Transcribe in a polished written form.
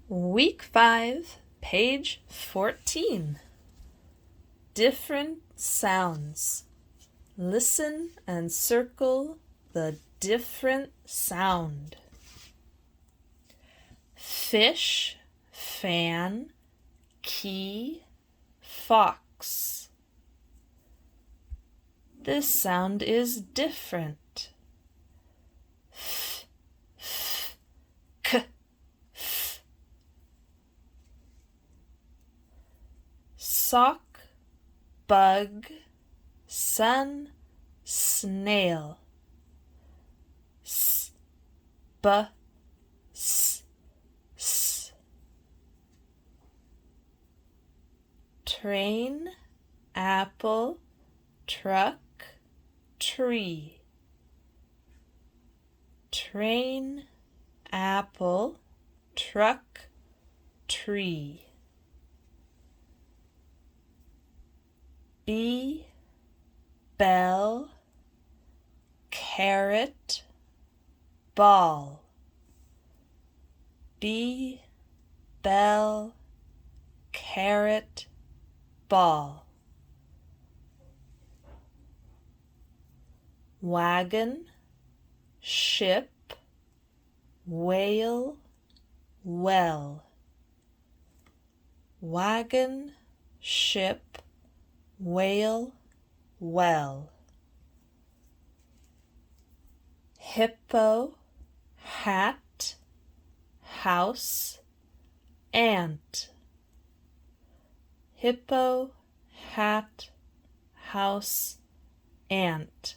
Week 5, page 14. Different sounds. Listen and circle the different sound. Fish, fan, key, fox. This sound is different. F, f, k, f. Sock, bug, sun, snail. S, b, s, s. Train, apple, truck, tree. Train, apple, truck, tree. Bee, bell, carrot, ball. Bee, bell, carrot, ball. Wagon, ship, whale, well. Wagon, ship, whale, well. Hippo, hat, house, ant. Hippo, hat, house, ant.